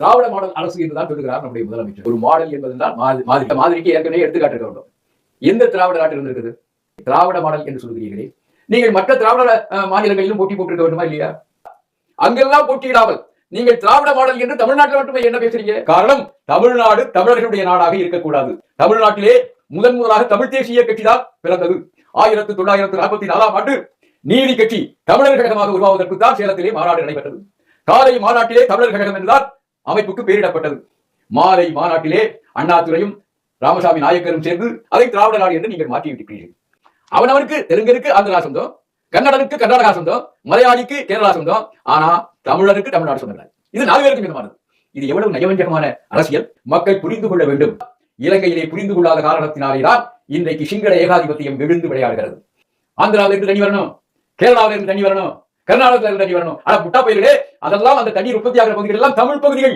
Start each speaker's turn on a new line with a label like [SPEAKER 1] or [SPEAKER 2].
[SPEAKER 1] திராவிட model அரசு என்றுதான் சொல்லுகிறார் நம்முடைய முதலமைச்சர். ஒரு மாடல் என்பதுதான் மாதிரிக்கு ஏற்கனவே எடுத்துக்காட்டு வேண்டும். எந்த திராவிட நாட்டில் இருந்திருக்குது? திராவிட மாடல் என்று சொல்கிறீர்களே, நீங்கள் மற்ற திராவிட மாநிலங்களிலும் போட்டி போட்டிருக்க வேண்டுமா இல்லையா? அங்கெல்லாம் போட்டியிடாமல் நீங்கள் திராவிட மாடல் என்று தமிழ்நாட்டில் மட்டுமே என்ன பேசுறீங்க? காரணம், தமிழ்நாடு தமிழர்களுடைய நாடாக இருக்கக்கூடாது. தமிழ்நாட்டிலே முதலாக தமிழ் தேசிய கட்சி தான் பிறந்தது. 1944ஆம் ஆண்டு நீதி கட்சி தமிழர் கழகமாக உருவாவதற்கு தான் சேலத்திலே மாநாடு நடைபெற்றது. காலை மாநாட்டிலே தமிழர் கழகம் என்றுதான் அமைப்புக்கு பெயரிடப்பட்டது. மாலை மாநாட்டிலே அண்ணாதுரையும் ராமசாமி நாயக்கரும் சேர்ந்து அதை திராவிட நாடு என்று நீங்கள் மாற்றி விட்டீர்கள். அவனவனுக்கு தெலுங்கருக்கு ஆந்திரா சொந்தம், கன்னடனுக்கு கர்நாடகா சொந்தம், மலையாளிக்கு கேரளா சொந்தம், ஆனா தமிழருக்கு தமிழ்நாடு சொந்தம். இது 4 பேருக்கு மிதமானது. இது எவ்வளவு நயவஞ்சகமான அரசியல்! மக்கள் புரிந்து கொள்ள வேண்டும். இலங்கையிலே புரிந்து கொள்ளாத காரணத்தினாலேதான் இன்றைக்கு சிங்கள ஏகாதிபத்தியம் விழுந்து விளையாடுகிறது. ஆந்திராவில இருந்து தண்ணி வரணும், கேரளாவில இருந்து தண்ணி வரணும், கர்நாடகத்தில் இருந்து தண்ணி வரணும். ஆனா புட்டா பயிர்களே, அதெல்லாம் அந்த தண்ணீர் உற்பத்தி ஆகிற பகுதிகள் எல்லாம் தமிழ் பகுதிகள்.